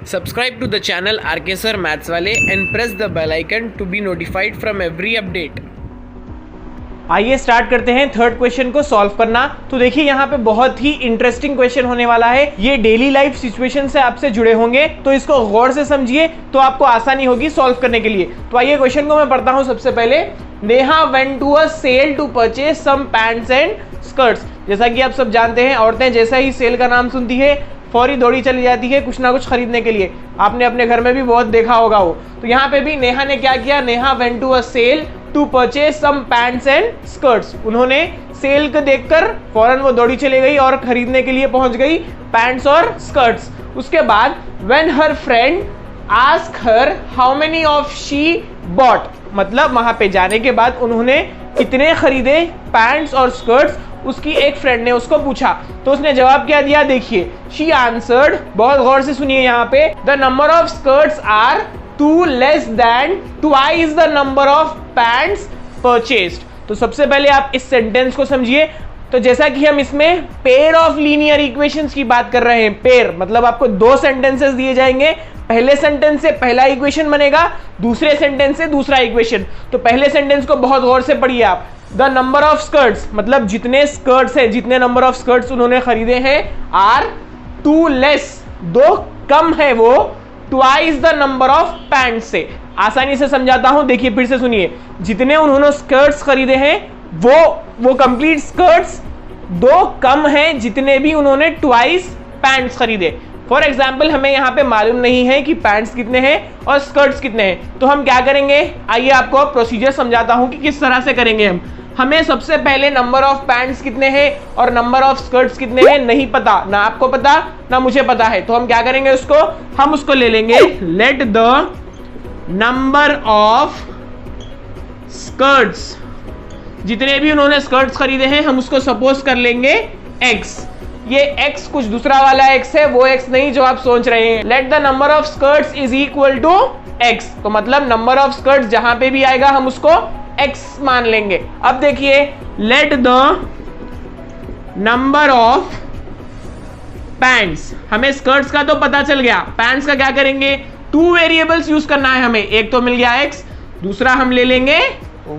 Subscribe to the channel RK Sir Maths वाले and press the bell icon to be notified from every update. आइए start करते हैं third question को solve करना। तो देखिए यहाँ पे बहुत ही इंटरेस्टिंग क्वेश्चन होने वाला है। ये डेली लाइफ सिचुएशन से आपसे जुड़े होंगे, तो इसको गौर से समझिए तो आपको आसानी होगी सॉल्व करने के लिए। तो आइए क्वेश्चन को मैं पढ़ता हूँ। सबसे पहले, Neha went to a sale to purchase some pants and skirts. जैसा कि आप सब जानते हैं, औरतें जैसा ही सेल का नाम सुनती है फौरी दौड़ी चली जाती है कुछ ना कुछ खरीदने के लिए। आपने अपने घर में भी बहुत देखा होगा वो। तो यहाँ पे भी नेहा ने क्या किया, Neha went to a sale to purchase some pants and skirts. उन्होंने सेल को देखकर फौरन वो दौड़ी चली गई और खरीदने के लिए पहुंच गई पैंट्स और स्कर्ट्स। उसके बाद when her friend ask her how many of she bought, मतलब वहां पे जाने के बाद उन्होंने कितने खरीदे पैंट्स और स्कर्ट्स, उसकी एक फ्रेंड ने उसको पूछा। तो उसने जवाब क्या दिया, देखिए, शी आंसर्ड, बहुत गौर से सुनिए यहाँ पे, the number of skirts are 2 less than twice the number of pants purchased। तो सबसे पहले आप इस सेंटेंस को समझिए। तो जैसा कि हम इसमें पेयर ऑफ लीनियर इक्वेशंस की बात कर रहे हैं, पेयर मतलब आपको दो सेंटेंसेस दिए जाएंगे। पहले सेंटेंस से पहला इक्वेशन बनेगा, दूसरे सेंटेंस से दूसरा इक्वेशन। तो पहले सेंटेंस को बहुत गौर से पढ़िए आप। द नंबर ऑफ स्कर्ट्स मतलब जितने स्कर्ट्स हैं, जितने नंबर ऑफ स्कर्ट्स उन्होंने खरीदे हैं, आर 2 less, 2 कम है वो, twice the number of pants से। आसानी से समझाता हूं, देखिए फिर से सुनिए। जितने उन्होंने स्कर्ट्स खरीदे हैं वो कंप्लीट स्कर्ट्स 2 कम हैं जितने भी उन्होंने ट्वाइस पैंट्स खरीदे। फॉर एग्जाम्पल, हमें यहाँ पे मालूम नहीं है कि पैंट्स कितने हैं और स्कर्ट्स कितने हैं, तो हम क्या करेंगे, आइए आपको प्रोसीजर समझाता हूँ कि किस तरह से करेंगे हम। हमें सबसे पहले नंबर ऑफ पैंट्स कितने हैं और नंबर ऑफ स्कर्ट्स कितने हैं नहीं पता, ना आपको पता ना मुझे पता है। तो हम क्या करेंगे, हम उसको ले लेंगे, let the number of skirts, जितने भी उन्होंने स्कर्ट्स खरीदे हैं हम उसको सपोज कर लेंगे x। ये x कुछ दूसरा वाला x है, वो x नहीं जो आप सोच रहे हैं। Let the number of skirts is equal to x, तो मतलब नंबर ऑफ स्कर्ट्स जहां पे भी आएगा हम उसको x मान लेंगे। अब देखिए, late the number of pants, हमें स्कर्ट्स का तो पता चल गया, पैंट्स का क्या करेंगे, 2 वेरिएबल्स यूज करना है हमें। एक तो मिल गया x, दूसरा हम ले लेंगे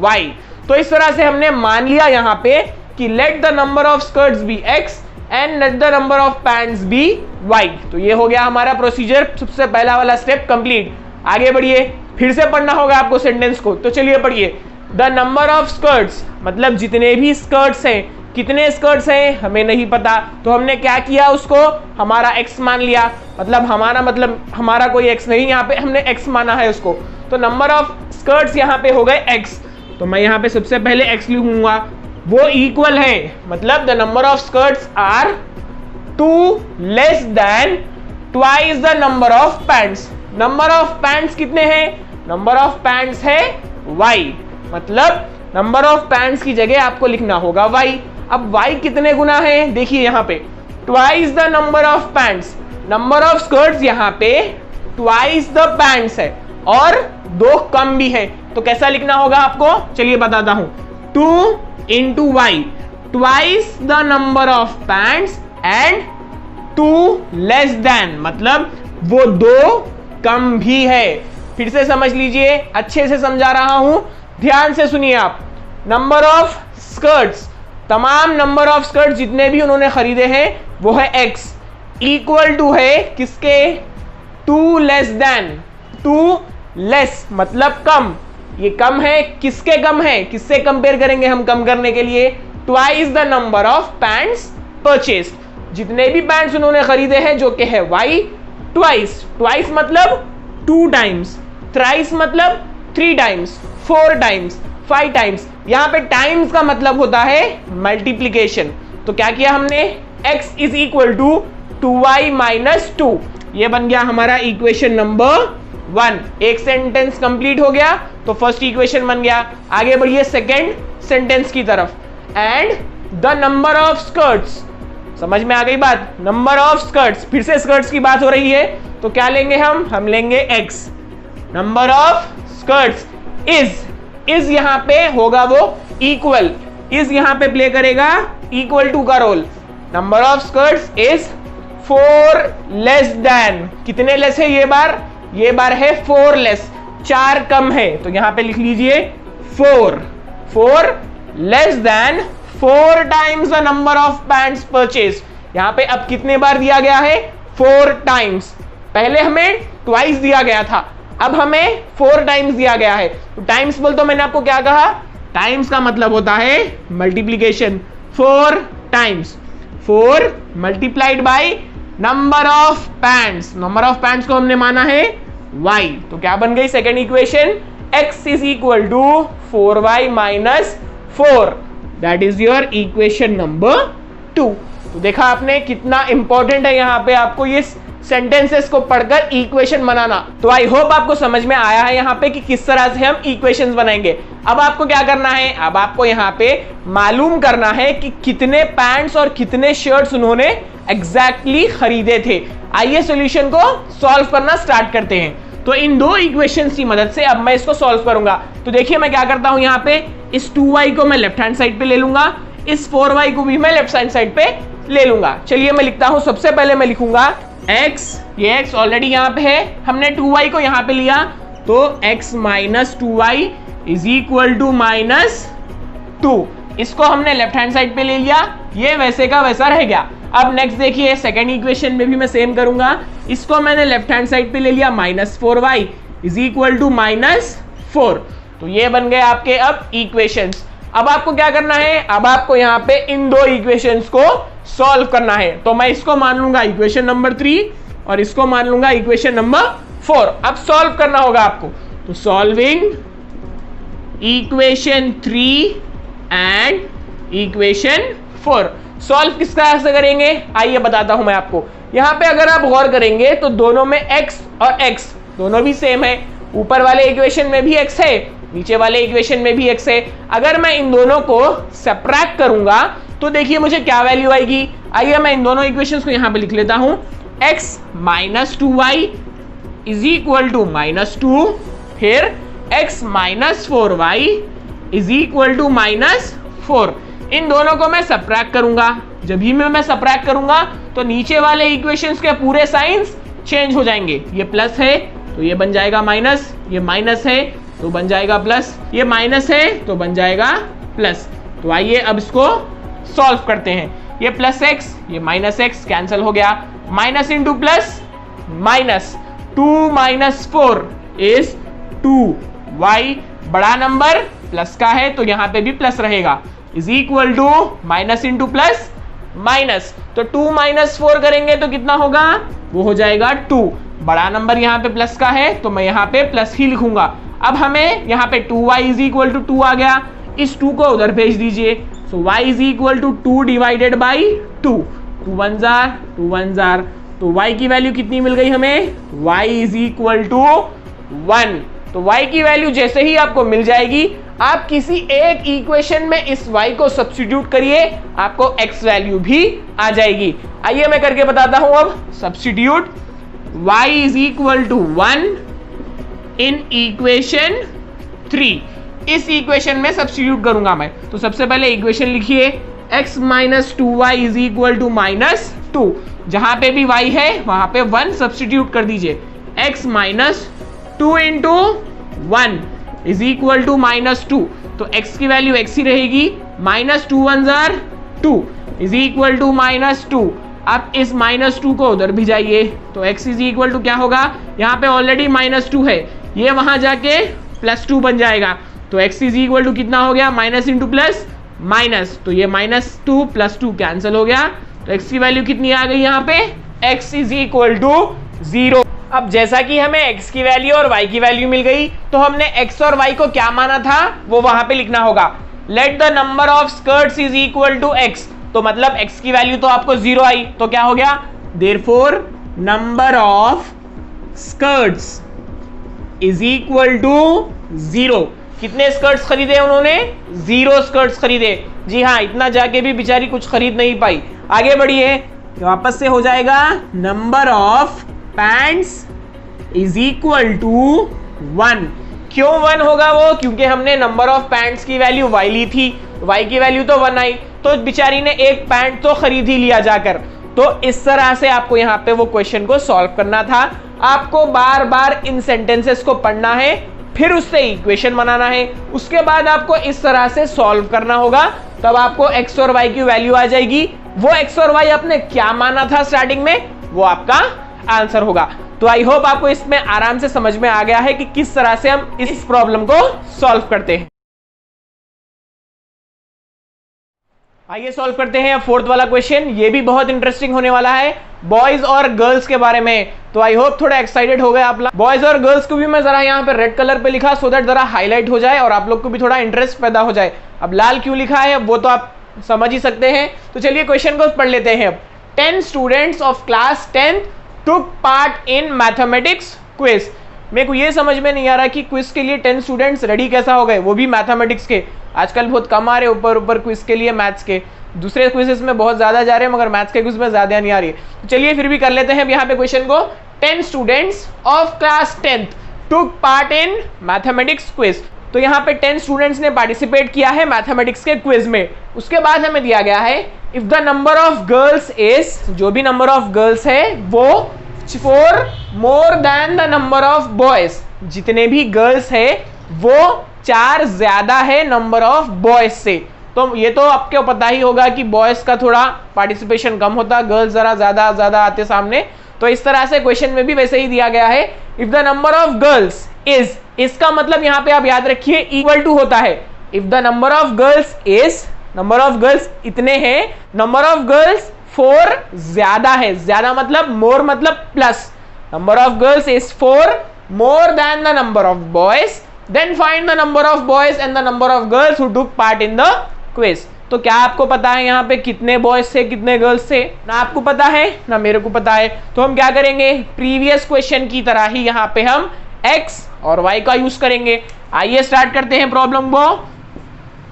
y। तो इस तरह से हमने मान लिया यहां पे कि let the number of skirts be x and let the number of pants be y। तो ये हो गया हमारा प्रोसीजर, सबसे पहला वाला स्टेप कंप्लीट। आगे बढ़िए, फिर से पढ़ना होगा आपको सेंटेंस को, तो चलिए पढ़िए। द नंबर ऑफ स्कर्ट्स मतलब जितने भी स्कर्ट्स हैं, कितने स्कर्ट्स हैं हमें नहीं पता, तो हमने क्या किया, उसको हमारा x मान लिया। मतलब हमारा कोई x नहीं, यहाँ पे हमने x माना है उसको। तो नंबर ऑफ स्कर्ट्स यहाँ पे हो गए x, तो मैं यहाँ पे सबसे पहले x लिखूंगा, वो इक्वल है, मतलब the number of skirts are 2 less than twice the number of pants। Number of pants कितने हैं, नंबर ऑफ पैंट्स है y, मतलब नंबर ऑफ पैंट्स की जगह आपको लिखना होगा y। अब y कितने गुना है, देखिए यहाँ पे twice the number of pants, number of skirts यहाँ पे ट्वाइस द पैंट्स है और 2 कम भी है, तो कैसा लिखना होगा आपको, चलिए बताता हूं। 2 into y, twice the number of pants and 2 less than, मतलब वो 2 कम भी है। फिर से समझ लीजिए, अच्छे से समझा रहा हूं, ध्यान से सुनिए आप। नंबर ऑफ स्कर्ट्स, तमाम नंबर ऑफ स्कर्ट्स जितने भी उन्होंने खरीदे हैं वो है x, इक्वल टू है किसके, 2 less than, 2 less मतलब कम। ये कम है, किसके कम है, किससे कंपेयर करेंगे हम कम करने के लिए, twice the number of pants purchased, जितने भी पैंट्स उन्होंने खरीदे हैं जो कि है y। ट्वाइस मतलब 2 टाइम्स, थ्राइस मतलब 3 टाइम्स, 4 टाइम्स, 5 टाइम्स। यहाँ पे टाइम्स का मतलब होता है मल्टीप्लीकेशन। तो क्या किया हमने, x is equal to 2y minus 2, ये बन गया हमारा इक्वेशन नंबर 1। एक सेंटेंस कंप्लीट हो गया, तो फर्स्ट इक्वेशन बन गया। आगे बढ़िए सेकेंड सेंटेंस की तरफ, and the number of skirts, समझ में आ गई बात, नंबर ऑफ स्कर्ट्स, फिर से स्कर्ट्स की बात हो रही है, तो क्या लेंगे हम लेंगे x। Number of skirts is यहां पे होगा वो इक्वल, इज यहां पे प्ले करेगा इक्वल टू का role. Number of skirts is 4 less than, कितने लेस है ये बार है 4 लेस, 4 कम है, तो यहां पे लिख लीजिए 4 less then 4 times the number of pants purchase. यहां पे अब कितने बार दिया गया है? 4 टाइम्स। पहले हमें ट्वाइस दिया गया था, अब हमें 4 टाइम्स दिया गया है। तो टाइम्स बोल तो मैंने आपको क्या कहा? टाइम्स का मतलब होता है multiplication. 4 times 4 multiplied by number of pants, number of pants को हमने माना है y। तो क्या बन गई second equation? x is equal to 4y minus 4, that is your equation number 2। तो देखा आपने कितना इंपॉर्टेंट है यहाँ पे आपको ये सेंटेंसेस को पढ़कर इक्वेशन बनाना। तो आई होप आपको समझ में आया है यहाँ पे कि किस तरह से हम इक्वेशंस बनाएंगे। अब आपको क्या करना है? अब आपको यहाँ पे मालूम करना है कि कितने पैंट्स और कितने शर्ट्स उन्होंने एग्जैक्टली खरीदे थे। आइए सॉल्यूशन को सॉल्व करना स्टार्ट करते हैं। तो इन दो इक्वेशंस की मदद से अब मैं इसको सॉल्व करूंगा। तो देखिए मैं क्या करता हूं, यहाँ पे इस 2y को मैं लेफ्ट हैंड साइड पे ले लूंगा, इस 4y को भी मैं लेफ्ट हैंड साइड पे ले लूंगा। चलिए मैं लिखता हूं, सबसे पहले मैं लिखूंगा x, ये x ऑलरेडी यहाँ पे है, हमने 2y को यहाँ पे लिया, तो x minus 2y is equal to minus 2। इसको हमने लेफ्ट हैंड साइड पे ले लिया, ये वैसे का वैसा रह गया। अब नेक्स्ट देखिए सेकेंड इक्वेशन में भी मैं सेम करूंगा, इसको मैंने लेफ्ट हैंड साइड पे ले लिया, minus 4y is equal to minus 4। तो ये बन गए आपके अब इक्वेशंस। अब आपको क्या करना है? अब आपको यहाँ पे इन दो इक्वेशंस को सॉल्व करना है। तो मैं इसको मान लूंगा इक्वेशन नंबर 3 और इसको मान लूंगा इक्वेशन नंबर 4। अब सॉल्व करना होगा आपको, तो solving equation 3 and equation 4। Solve किस तरह से करेंगे आइए बताता हूं मैं आपको। यहां पे अगर आप गौर करेंगे तो दोनों में x और x दोनों भी सेम है, ऊपर वाले इक्वेशन में भी x है, नीचे वाले इक्वेशन में भी x है। अगर मैं इन दोनों को सब्ट्रैक्ट करूंगा तो देखिए मुझे क्या वैल्यू आएगी। आइए मैं इन दोनों इक्वेशंस को यहां पे लिख लेता हूं, x minus 2y is equal to minus 2, फिर x minus 4y is equal to minus 4। इन दोनों को मैं सब्ट्रैक्ट करूंगा, जब भी मैं सब्ट्रैक्ट करूंगा तो नीचे वाले इक्वेशंस के पूरे साइंस चेंज हो जाएंगे। ये प्लस है तो ये बन जाएगा माइनस, ये माइनस है तो बन जाएगा प्लस, ये माइनस है तो बन जाएगा प्लस। तो आइए अब इसको सॉल्व करते हैं। ये प्लस x, ये माइनस x कैंसिल हो गया, minus into plus minus, 2 minus 4 is 2y, बड़ा नंबर प्लस का है तो यहाँ पे भी प्लस रहेगा, is equal to minus into plus minus. तो 2 माइनस 4 करेंगे तो कितना होगा? वो हो जाएगा 2। बड़ा नंबर यहाँ पे प्लस का है तो मैं यहाँ पे प्लस ही लिखूंगा। अब हमें यहाँ पे 2y इज इक्वल टू 2 आ गया, इस 2 को उधर भेज दीजिए। So y is equal to 2 divided by 2, 2 1 जार 2 1 जार, तो y की वैल्यू कितनी मिल गई हमें? y is equal to 1। तो y की वैल्यू जैसे ही आपको मिल जाएगी, आप किसी एक इक्वेशन में इस y को सब्स्टिट्यूट करिए, आपको x वैल्यू भी आ जाएगी। आइए मैं करके बताता हूं। अब substitute y is equal to 1 in equation 3, इस इक्वेशन में सब्स्टिट्यूट करूंगा मैं। तो सबसे पहले इक्वेशन लिखिए, x minus 2y is equal to minus 2, जहां पे भी y है वहां पे 1 सब्स्टिट्यूट कर दीजिए। x minus 2 into 1 is equal to minus 2, तो x की वैल्यू x ही रहेगी, माइनस 2 1 जार 2 इज इक्वल टू माइनस 2। अब इस माइनस 2 को उधर भी जाइए तो x इज इक्वल टू क्या होगा? यहाँ पे ऑलरेडी माइनस 2 है, ये वहां जाके प्लस 2 बन जाएगा, तो x इज इक्वल टू कितना हो गया? माइनस इंटू प्लस माइनस, तो ये माइनस 2 प्लस 2 कैंसिल हो गया, तो x की वैल्यू कितनी आ गई यहाँ पे? x is equal to 0। अब जैसा कि हमें x की वैल्यू और y की वैल्यू मिल गई, तो हमने x और y को क्या माना था वो वहां पे लिखना होगा। Let the number of skirts is equal to x, तो मतलब x की वैल्यू तो आपको 0 आई, तो क्या हो गया? Therefore number of skirts is equal to 0। कितने स्कर्ट्स खरीदे उन्होंने? 0 स्कर्ट्स खरीदे। जी हाँ, इतना जाके भी बेचारी कुछ खरीद नहीं पाई। आगे बढ़िए, वापस से हो जाएगा number of pants is equal to 1। क्यों 1 होगा वो? क्योंकि हमने नंबर ऑफ पैंट्स की वैल्यू y ली थी, y की वैल्यू तो 1 आई, तो बेचारी ने एक पैंट तो खरीद ही लिया जाकर। तो इस तरह से आपको यहाँ पे वो क्वेश्चन को सॉल्व करना था। आपको बार बार इन सेंटेंसेस को पढ़ना है, फिर उससे इक्वेशन बनाना है, उसके बाद आपको इस तरह से सॉल्व करना होगा, तब आपको x और y की वैल्यू आ जाएगी। वो x और y आपने क्या माना था स्टार्टिंग में, वो आपका आंसर होगा। तो आई होप आपको इसमें आराम से समझ में आ गया है कि किस तरह से हम इस प्रॉब्लम को सॉल्व करते हैं। आइए सॉल्व करते हैं फोर्थ वाला क्वेश्चन। ये भी बहुत इंटरेस्टिंग होने वाला है, बॉयज और गर्ल्स के बारे में। तो आई होप थोड़ा एक्साइटेड हो गए आप लोग। बॉयज और गर्ल्स को भी मैं जरा यहाँ पे रेड कलर पे लिखा सो दैट जरा हाईलाइट हो जाए और आप लोग को भी थोड़ा इंटरेस्ट पैदा हो जाए। अब लाल क्यों लिखा है वो तो आप समझ ही सकते हैं। तो चलिए क्वेश्चन को पढ़ लेते हैं। 10 students of class 10 took part in mathematics quiz। मेरे को ये समझ में नहीं आ रहा कि क्विज के लिए 10 स्टूडेंट्स रेडी कैसा हो गए, वो भी मैथमेटिक्स के। आजकल बहुत कम आ रहे ऊपर क्विज के लिए मैथ्स के, दूसरे क्विजेस में बहुत ज्यादा जा रहे हैं मगर मैथ्स के क्विज में ज्यादा नहीं आ रही है। तो चलिए फिर भी कर लेते हैं यहाँ पे क्वेश्चन को। 10 students of class 10th took part in mathematics quiz। तो यहाँ पे 10 स्टूडेंट्स ने पार्टिसिपेट किया है मैथमेटिक्स के क्विज में। उसके बाद हमें दिया गया है if the number of girls is, जो भी नंबर ऑफ गर्ल्स है वो 4 more than the number of boys, जितने भी गर्ल्स है वो 4 ज्यादा है नंबर ऑफ बॉयज से। तो ये तो आपको पता ही होगा कि बॉयज का थोड़ा पार्टिसिपेशन कम होता, गर्ल्स जरा ज्यादा आते सामने। तो इस तरह से क्वेश्चन में भी वैसे ही दिया गया है if the number of girls is, इसका मतलब यहाँ पे आप याद रखिए इक्वल टू होता है। If the number of girls is, number of girls इतने हैं, नंबर ऑफ गर्ल्स 4 ज्यादा है, ज्यादा मतलब मोर मतलब plus, number of girls is 4 more than the number of boys, then find the number of boys and the number of girls who took part in the quiz. तो क्या आपको पता है यहाँ पे कितने बॉयज थे कितने गर्ल्स थे? ना आपको पता है ना मेरे को पता है। तो हम क्या करेंगे, प्रीवियस क्वेश्चन की तरह ही यहाँ पे हम x और y का यूज करेंगे। आइए स्टार्ट करते हैं प्रॉब्लम को।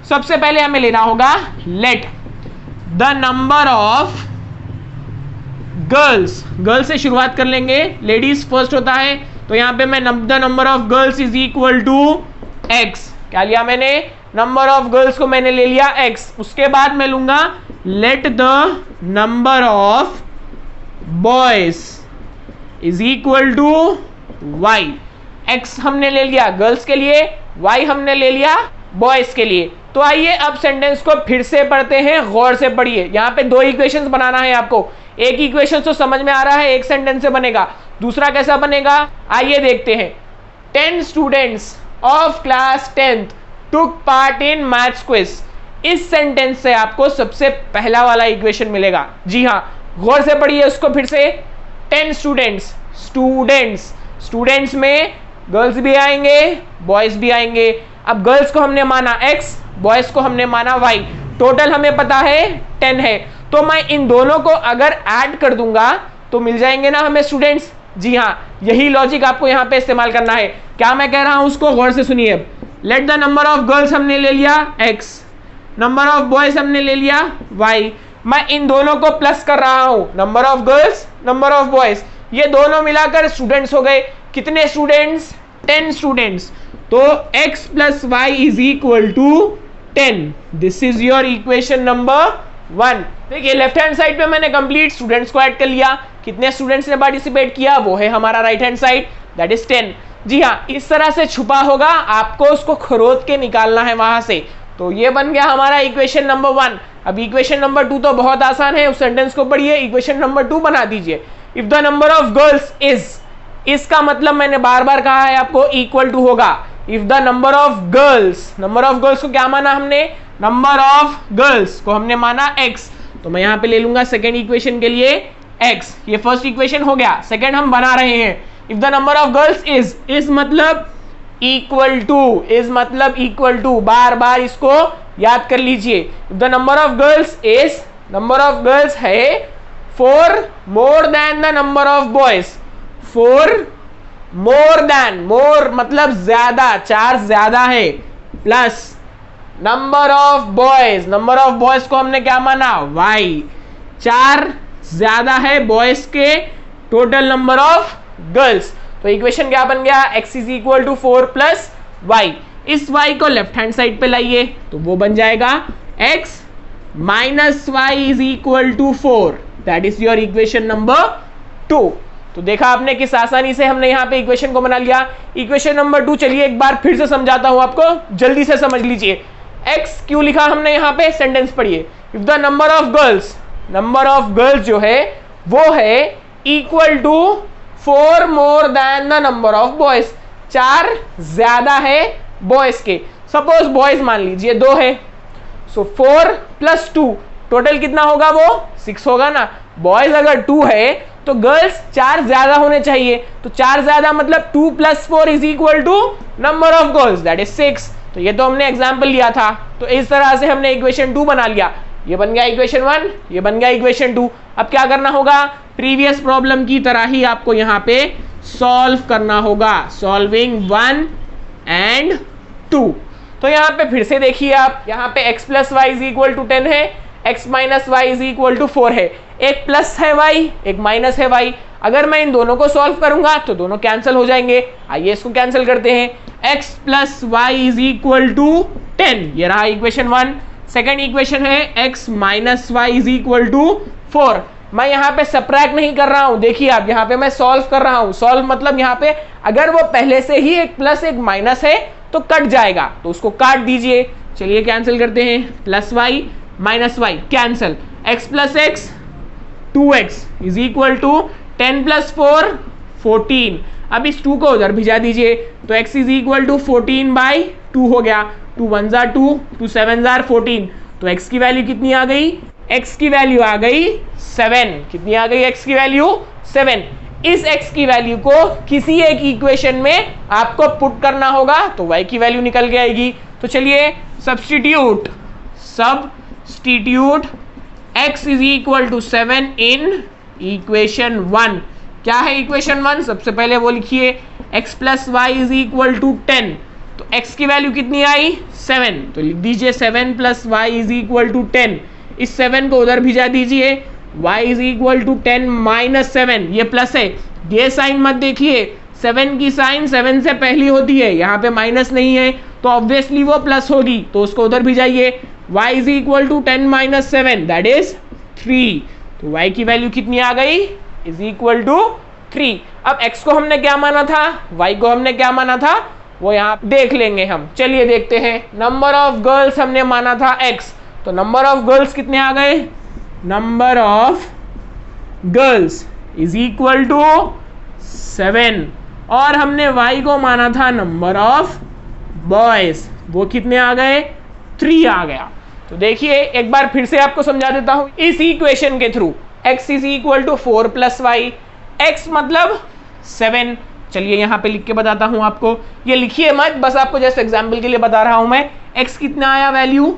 सबसे पहले हमें लेना होगा let the number of girls, girls से शुरुआत कर लेंगे, लेडीज फर्स्ट होता है। तो यहाँ पे मैं the number of girls is equal to x, क्या लिया मैंने, नंबर ऑफ गर्ल्स को मैंने ले लिया x। उसके बाद मैं लूंगा let the number of boys is equal to y। x हमने ले लिया गर्ल्स के लिए, y हमने ले लिया बॉयज के लिए। तो आइए अब सेंटेंस को फिर से पढ़ते हैं, गौर से पढ़िए। यहाँ पे 2 इक्वेशंस बनाना है आपको। एक इक्वेशन तो समझ में आ रहा है, एक सेंटेंस से बनेगा, दूसरा कैसा बनेगा आइए देखते हैं। 10 students of class 10th took part in maths quiz। इस सेंटेंस से आपको सबसे पहला वाला इक्वेशन मिलेगा। जी हाँ, गौर से पढ़िए उसको फिर से। 10 स्टूडेंट्स, स्टूडेंट्स में गर्ल्स भी आएंगे बॉयज भी आएंगे। अब गर्ल्स को हमने माना x, बॉयज को हमने माना y, टोटल हमें पता है 10 है। तो मैं इन दोनों को अगर ऐड कर दूंगा तो मिल जाएंगे ना हमें स्टूडेंट्स। जी हाँ, यही लॉजिक आपको यहाँ पे इस्तेमाल करना है। क्या मैं कह रहा हूं उसको गौर से सुनिए। Late the number of girls हमने ले लिया x, नंबर ऑफ बॉयज हमने ले लिया y। मैं इन दोनों को प्लस कर रहा हूं, number of girls number of boys, ये दोनों मिलाकर स्टूडेंट्स हो गए। कितने स्टूडेंट्स, 10 स्टूडेंट्स। तो x plus y is equal to 10। This is your equation number 1। देखिए लेफ्ट हैंड साइड पे मैंने कंप्लीट स्टूडेंट्स को ऐड कर लिया। कितने स्टूडेंट्स ने पार्टिसिपेट किया वो है हमारा right hand side, that is 10। जी हाँ, इस तरह से छुपा होगा, आपको उसको खरोद के निकालना है वहां से। तो ये बन गया हमारा इक्वेशन नंबर 1। अब इक्वेशन नंबर 2 तो बहुत आसान है, उस सेंटेंस को पढ़िए, इक्वेशन नंबर 2 बना दीजिए। If the number of girls is, इसका मतलब मैंने बार बार कहा है आपको इक्वल टू होगा। If the number of girls, number of girls को क्या माना हमने, नंबर ऑफ गर्ल्स को हमने माना x। तो मैं यहां पे ले लूंगा सेकेंड इक्वेशन के लिए x। ये फर्स्ट इक्वेशन हो गया, सेकेंड हम बना रहे हैं। If the number of girls is मतलब इक्वल टू, इज मतलब इक्वल टू, बार बार इसको याद कर लीजिए। If the number of girls is, number of girls है 4 more than the number of boys, 4 more than, more मतलब ज्यादा, 4 ज्यादा है, plus number of boys, number of boys को हमने क्या माना y, 4 ज्यादा है बॉयज के टोटल नंबर ऑफ गर्ल्स। तो इक्वेशन क्या बन गया, x is equal to 4 plus y। इस y को लेफ्ट हैंड साइड पे लाइए तो वो बन जाएगा x minus y is equal to 4। That is your equation number 2। तो देखा आपने किस आसानी से हमने यहाँ पे इक्वेशन को बना लिया। इक्वेशन नंबर 2 चलिए एक बार फिर से समझाता हूं आपको, जल्दी से समझ लीजिए। x क्यों लिखा हमने यहाँ पे, सेंटेंस पढ़िए। If the number of girls जो है वो है equal to 4 more than the number of boys, 4 ज्यादा है बॉयज के। सपोज बॉयज मान लीजिए 2 है, सो 4 प्लस 2 टोटल कितना होगा, वो 6 होगा ना। बॉयज अगर 2 है तो गर्ल्स 4 ज्यादा होने चाहिए, तो 4 ज्यादा मतलब 2 plus 4 is equal to number of girls that is 6। तो ये तो हमने एग्जाम्पल लिया था, तो इस तरह से हमने इक्वेशन 2 बना लिया। ये बन गया इक्वेशन 1, ये बन गया इक्वेशन 2। अब क्या करना होगा, प्रीवियस प्रॉब्लम की तरह ही आपको यहाँ पे सॉल्व करना होगा, सॉल्विंग 1 एंड 2। तो यहाँ पे फिर से देखिए आप, यहाँ पे x plus y is equal to 10 है, x minus y is equal to 4 है। एक प्लस है y, एक माइनस है y। अगर मैं इन दोनों को सॉल्व करूंगा तो दोनों कैंसिल हो जाएंगे। आइए इसको कैंसिल करते हैं। x plus y is equal to 10, ये रहा इक्वेशन 1। सेकेंड इक्वेशन है x minus y is equal to 4। मैं यहाँ पे सब्ट्रैक्ट नहीं कर रहा हूं, देखिए आप, यहाँ पे मैं सॉल्व कर रहा हूं। सॉल्व मतलब यहाँ पे अगर वो पहले से ही एक प्लस एक माइनस है तो कट जाएगा, तो उसको काट दीजिए। चलिए कैंसिल करते हैं, plus y minus y cancel, x plus x 2x is equal to 10 plus 4 14। अब इस 2 को उधर भिजा दीजिए, तो x is equal to 14 by 2 हो गया। 2 1 जार 2, 2 7 जार 14। तो x की वैल्यू कितनी आ गई, x की वैल्यू आ गई 7। कितनी आ गई x की वैल्यू, 7। इस x की वैल्यू को किसी एक इक्वेशन में आपको पुट करना होगा तो y की वैल्यू निकल के आएगी। तो चलिए substitute x is equal to 7 in equation 1। क्या है इक्वेशन 1, सबसे पहले वो लिखिए, x plus y is equal to 10। तो x की वैल्यू कितनी आई, 7। तो लिख दीजिए 7 plus y is equal to 10। इस 7 को उधर भिजा दीजिए, y is equal to 10 minus 7। ये प्लस है, ये साइन मत देखिए, 7 की साइन 7 से पहली होती है, यहाँ पे माइनस नहीं है तो ऑब्वियसली वो प्लस होगी, तो उसको उधर भिजाइए। y is equal to 10 minus 7 that is 3। तो y की वैल्यू कितनी आ गई, इज इक्वल टू 3। अब x को हमने क्या माना था, y को हमने क्या माना था, वो यहाँ देख लेंगे हम। चलिए देखते हैं। नंबर ऑफ गर्ल्स हमने माना था x, तो नंबर ऑफ गर्ल्स कितने आ गए, number of girls is equal to 7। और हमने y को माना था नंबर ऑफ बॉयज, वो कितने आ गए, 3 आ गया। तो देखिए एक बार फिर से आपको समझा देता हूं इस इक्वेशन के through. x is equal to 4 plus y, x मतलब 7। चलिए यहाँ पे लिख के बताता हूं आपको, ये लिखिए मत, बस आपको जस्ट एग्जाम्पल के लिए बता रहा हूं मैं। x कितना आया वैल्यू,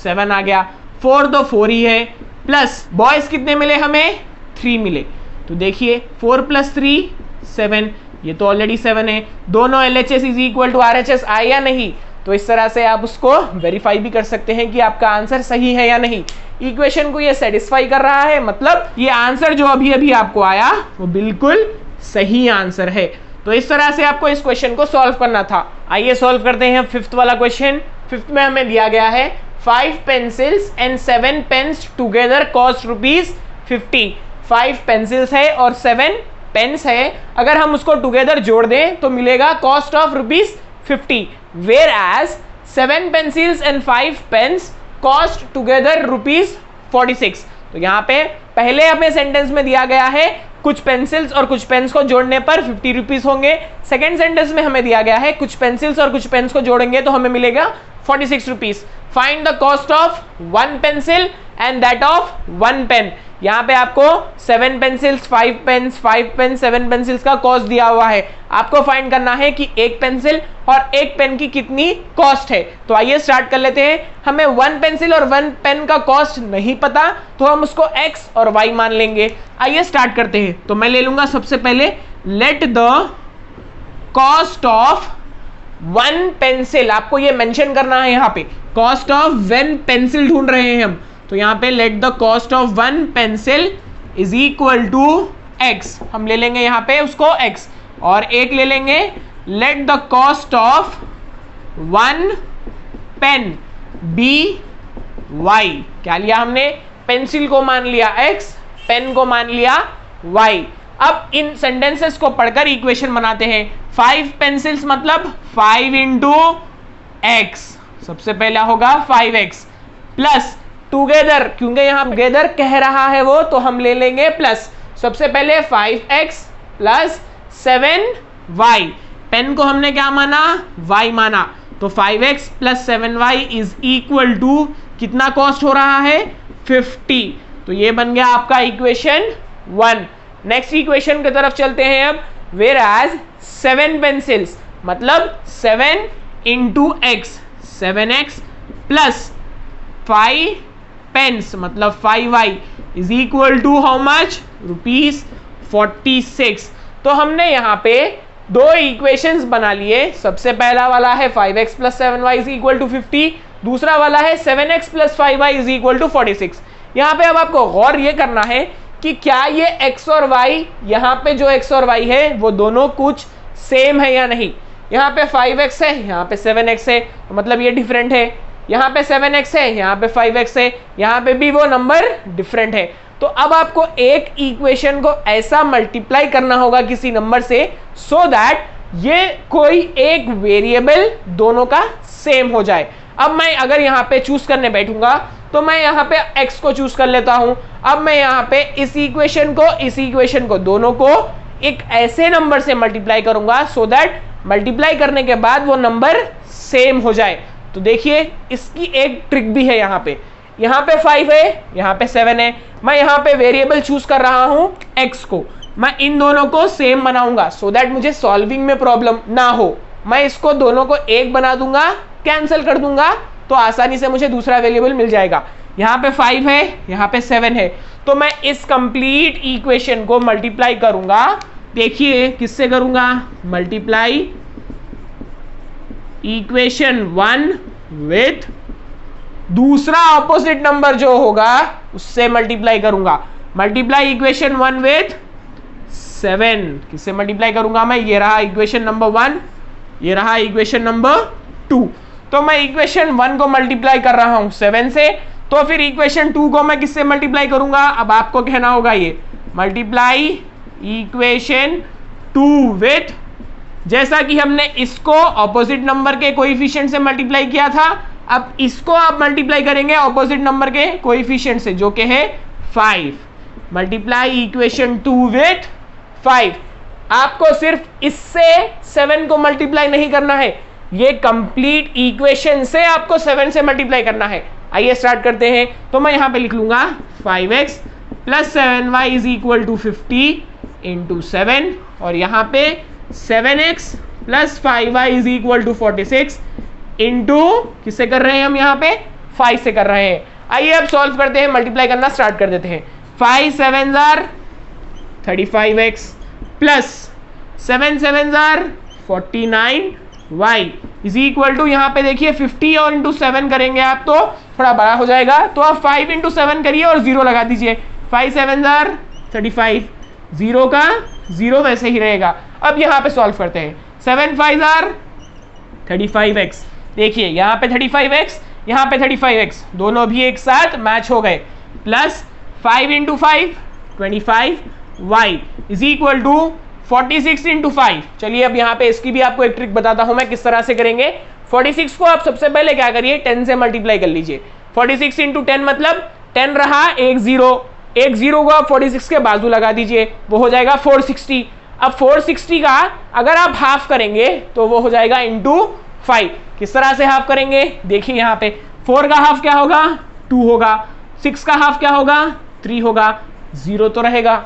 7 आ गया। 4 तो 4 ही है, प्लस बॉयज कितने मिले हमें, 3 मिले। तो देखिए 4 प्लस 3 7, ये तो ऑलरेडी 7 है। दोनों LHS is equal to RHS आए या नहीं, तो इस तरह से आप उसको वेरीफाई भी कर सकते हैं कि आपका आंसर सही है या नहीं। इक्वेशन को ये सेटिस्फाई कर रहा है, मतलब ये आंसर जो अभी अभी आपको आया वो बिल्कुल सही आंसर है। तो इस तरह से आपको इस क्वेश्चन को सॉल्व करना था। आइए सॉल्व करते हैं फिफ्थ वाला क्वेश्चन। फिफ्थ में हमें दिया गया है 5 pencils and 7 pens together cost ₹50। 5 pencils है और 7 पेन्स है, अगर हम उसको टुगेदर जोड़ दें तो मिलेगा cost of ₹50। Whereas 7 pencils and 5 pens cost together ₹46। तो यहाँ पे पहले हमें सेंटेंस में दिया गया है कुछ पेंसिल्स और कुछ पेन्स को जोड़ने पर ₹50 होंगे। सेकेंड सेंटेंस में हमें दिया गया है कुछ पेंसिल्स और कुछ पेन्स को जोड़ेंगे तो हमें मिलेगा ₹46। Find the cost of 1 pencil and that of 1 pen. यहाँ पे आपको 7 पेंसिल्स 5 पेन्स 5 पेन 7 पेंसिल्स का कॉस्ट दिया हुआ है। आपको फाइंड करना है कि एक पेंसिल और एक पेन की कितनी कॉस्ट है। तो आइए स्टार्ट कर लेते हैं। हमें 1 पेंसिल और 1 पेन का कॉस्ट नहीं पता तो हम उसको x और y मान लेंगे। आइए स्टार्ट करते हैं। तो मैं ले लूंगा सबसे पहले late the cost of 1 pencil, आपको ये मेंशन करना है यहाँ पे, कॉस्ट ऑफ 1 पेंसिल ढूंढ रहे हैं हम। तो यहाँ पे let the cost of 1 pencil is equal to x, हम ले लेंगे यहाँ पे उसको x, और एक ले लेंगे let the cost of 1 pen be y। क्या लिया हमने, पेंसिल को मान लिया x, पेन को मान लिया y। अब इन सेंटेंसेस को पढ़कर इक्वेशन बनाते हैं। 5 पेंसिल्स मतलब 5 इंटू एक्स, सबसे पहला होगा 5x प्लस टुगेदर, क्योंकि यहां टुगेदर कह रहा है वो, तो हम ले लेंगे प्लस। सबसे पहले 5x प्लस 7y, पेन को हमने क्या माना, y माना, तो 5x plus 7y is equal to कितना कॉस्ट हो रहा है, 50। तो ये बन गया आपका इक्वेशन 1। नेक्स्ट इक्वेशन की तरफ चलते हैं अब। वेयर एज 7 पेंसिल्स मतलब 7 into x, 7x plus 5 pens मतलब 5y is equal to how much, ₹46। तो हमने यहाँ पे दो इक्वेशंस बना लिए। सबसे पहला वाला है 5x plus 7y is equal to 50, दूसरा वाला है 7x plus 5y is equal to 46। यहाँ पे अब आपको गौर ये करना है कि क्या ये x और y, यहाँ पे जो x और y है वो दोनों कुछ सेम है या नहीं। यहाँ पे 5x है, यहाँ पे 7x है, तो मतलब ये डिफरेंट है। यहाँ पे 7x है, यहाँ पे 5x है, यहाँ पे भी वो नंबर डिफरेंट है। तो अब आपको एक इक्वेशन को ऐसा मल्टीप्लाई करना होगा किसी नंबर से सो दैट ये कोई एक वेरिएबल दोनों का सेम हो जाए। अब मैं अगर यहाँ पे चूज करने बैठूंगा तो मैं यहाँ पे x को चूज कर लेता हूं। अब मैं यहाँ पे इस इक्वेशन को दोनों को एक ऐसे नंबर से मल्टीप्लाई करूंगा सो दैट मल्टीप्लाई करने के बाद वो नंबर सेम हो जाए। तो देखिए इसकी एक ट्रिक भी है। यहाँ पे 5 है, यहाँ पे 7 है। मैं यहाँ पे वेरिएबल चूज कर रहा हूं x को, मैं इन दोनों को सेम बनाऊंगा सो दैट मुझे सॉल्विंग में प्रॉब्लम ना हो। मैं इसको दोनों को एक बना दूंगा, कैंसिल कर दूंगा, तो आसानी से मुझे दूसरा वेरिएबल मिल जाएगा। यहाँ पे 5 है, यहाँ पे 7 है, तो मैं इस कंप्लीट इक्वेशन को मल्टीप्लाई करूंगा। देखिए किससे करूंगा, मल्टीप्लाई इक्वेशन 1 विथ दूसरा ऑपोजिट नंबर जो होगा उससे मल्टीप्लाई करूंगा। मल्टीप्लाई इक्वेशन 1 विथ 7, किससे मल्टीप्लाई करूंगा मैं, ये रहा इक्वेशन नंबर 1, ये रहा इक्वेशन नंबर 2। तो मैं इक्वेशन 1 को मल्टीप्लाई कर रहा हूं 7 से, तो फिर इक्वेशन 2 को मैं किससे मल्टीप्लाई करूंगा। अब आपको कहना होगा ये मल्टीप्लाई इक्वेशन 2 विथ, जैसा कि हमने इसको ऑपोजिट नंबर के कोएफिशिएंट से मल्टीप्लाई किया था, अब इसको आप मल्टीप्लाई करेंगे ऑपोजिट नंबर के कोएफिशिएंट से जो कि है 5। Multiply equation 2 with 5। आपको सिर्फ इससे 7 को मल्टीप्लाई नहीं करना है, ये कंप्लीट इक्वेशन से आपको 7 से मल्टीप्लाई करना है। आइए स्टार्ट करते हैं। तो मैं यहां पे लिख लूंगा 5x plus 7y is equal to 50 into 7, और यहां पे 7x plus 5y is equal to 46 into किससे कर रहे हैं हम, यहाँ पे 5 से कर रहे हैं। आइए अब सॉल्व करते हैं, मल्टीप्लाई करना स्टार्ट कर देते हैं। 5 7s are 35x plus 7 7s are 49y is equal to, यहाँ पे देखिए 50 और इंटू 7 करेंगे आप तो थोड़ा बड़ा हो जाएगा, तो आप 5 इंटू 7 करिए और 0 लगा दीजिए। 5 7s आर 35, 0 का 0 वैसे ही रहेगा। अब यहाँ पे सॉल्व करते हैं। 7 5s आर 35x, देखिए यहाँ पे 35x, यहाँ पे 35x, दोनों भी एक साथ मैच हो गए, plus 5 into 5 25y is equal to 46 into 5। चलिए अब यहाँ पे इसकी भी आपको एक ट्रिक बताता हूं मैं किस तरह से करेंगे। 46 को आप सबसे पहले क्या करिए, 10 से मल्टीप्लाई कर लीजिए। 46 इंटू 10 मतलब 10 रहा, एक जीरो को आप 46 के बाजू लगा दीजिए, वो हो जाएगा 460। अब 460 का अगर आप हाफ करेंगे तो वो हो जाएगा इंटू 5। किस तरह से हाफ करेंगे, देखिए यहाँ पे 4 का हाफ क्या होगा, 2 होगा, 6 का हाफ क्या होगा, 3 होगा, 0 तो रहेगा।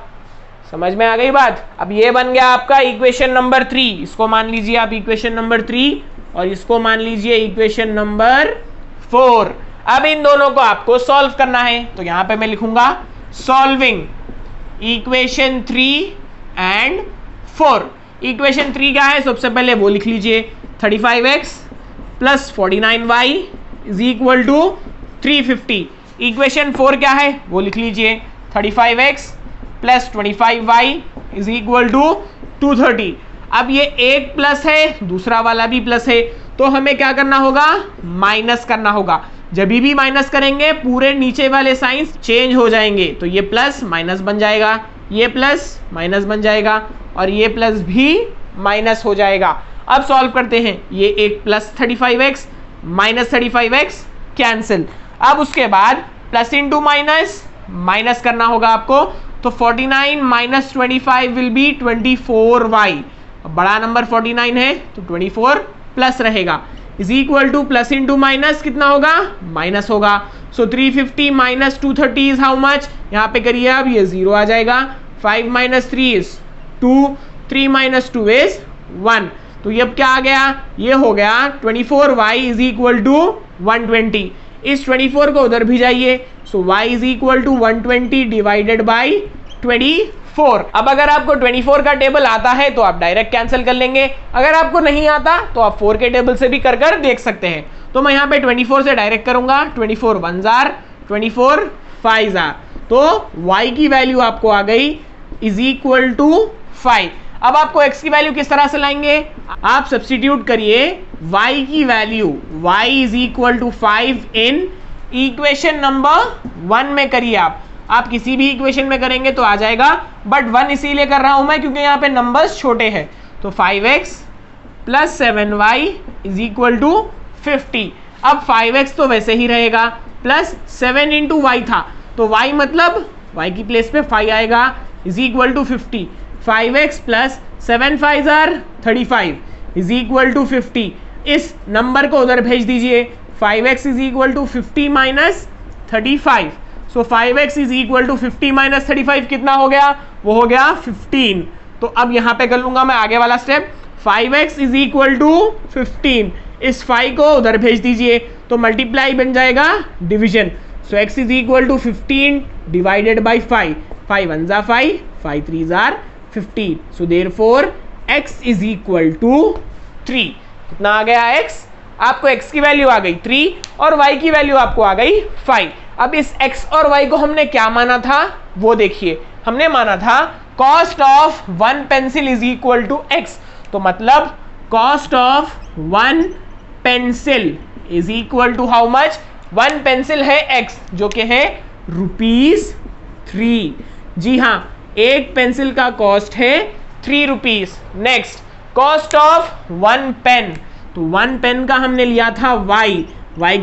समझ में आ गई बात। अब ये बन गया आपका इक्वेशन नंबर 3, इसको मान लीजिए आप इक्वेशन नंबर 3 और इसको मान लीजिए इक्वेशन नंबर 4। अब इन दोनों को आपको सॉल्व करना है, तो यहां पे मैं लिखूंगा सॉल्विंग इक्वेशन 3 एंड 4। इक्वेशन 3 क्या है, सबसे पहले वो लिख लीजिए 35x plus 49y is equal to 350। Equation 4 क्या है वो लिख लीजिए 35x plus 25y is equal to 230। अब ये एक प्लस है, दूसरा वाला भी प्लस है, तो हमें क्या करना होगा, माइनस करना होगा। जब भी माइनस करेंगे पूरे नीचे वाले साइंस चेंज हो जाएंगे, तो ये प्लस माइनस बन जाएगा, ये प्लस माइनस बन जाएगा और ये प्लस भी माइनस हो जाएगा। अब सॉल्व करते हैं, ये एक plus 35x minus 35x cancel. अब उसके बाद प्लस इंटू माइनस माइनस करना होगा आपको, तो 49 माइनस 25 विल बी 24y। बड़ा नंबर 49 है तो 24 प्लस रहेगा, is equal two plus into minus कितना होगा, माइनस होगा। सो 350 माइनस 230 इज हाउ मच, यहाँ पे करिए अब ये 0 आ जाएगा। 5 माइनस 3 इज 2, 3 माइनस 2 इज 1। तो ये अब क्या आ गया, ये हो गया 24y इज इक्वल टू 120। इस 24 को उधर भी जाइए, so y is equal to 120 divided by 24। अब अगर आपको 24 का टेबल आता है तो आप डायरेक्ट कैंसिल कर लेंगे, अगर आपको नहीं आता तो आप 4 के टेबल से भी कर देख सकते हैं। तो मैं यहाँ पे 24 से डायरेक्ट करूंगा, 24 1 जार, 24 5 जार, तो y की वैल्यू आपको आ गई इज इक्वल टू 5। अब आपको x की वैल्यू किस तरह से लाएंगे, आप सब्स्टिट्यूट करिए y की value, y is equal to 5 in equation number 1 में करिए। आप किसी भी इक्वेशन में करेंगे तो आ जाएगा, बट 1 इसीलिए कर रहा हूं मैं क्योंकि यहाँ पे नंबर्स छोटे हैं। तो 5x plus 7y is equal to 50। अब 5x तो वैसे ही रहेगा, प्लस 7 इंटू वाई था, तो y मतलब y की प्लेस पे 5 आएगा, is equal to 50। 5x plus 7 5 are 35 is equal to 50। इस नंबर को उधर भेज दीजिए, 5x is equal to 50 minus 35। So 5x is equal to 50 minus 35 कितना हो गया, वो हो गया 15। तो अब यहाँ पे कर लूंगा मैं आगे वाला step, 5x is equal to 15, इस 5 को उधर भेज दीजिए तो मल्टीप्लाई बन जाएगा division. So x is equal to 15 divided by 5, 5 1 जा 5, 5 3 जार 15। So therefore x is equal to 3। कितना आ गया x, आपको x की वैल्यू आ गई 3 और y की वैल्यू आपको आ गई 5। अब इस x और y को हमने क्या माना था वो देखिए, हमने माना था cost of 1 pencil is equal to x। तो मतलब cost of 1 pencil is equal to how much, 1 pencil है x जो कि है ₹3। जी हाँ, एक पेंसिल का कॉस्ट है ₹3। नेक्स्ट कॉस्ट ऑफ 1 पेन, तो 1 पेन का हमने लिया था y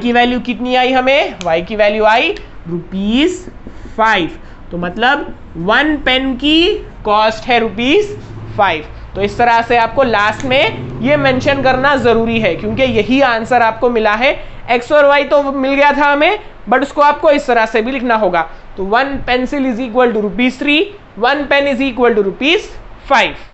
की वैल्यू कितनी आई हमें, y की वैल्यू आई ₹5। तो मतलब 1 पेन की कॉस्ट है ₹5। तो इस तरह से आपको लास्ट में ये मेंशन करना जरूरी है क्योंकि यही आंसर आपको मिला है। x और y तो मिल गया था हमें, बट उसको आपको इस तरह से भी लिखना होगा। तो 1 pencil is equal to ₹3, 1 pen is equal to ₹5।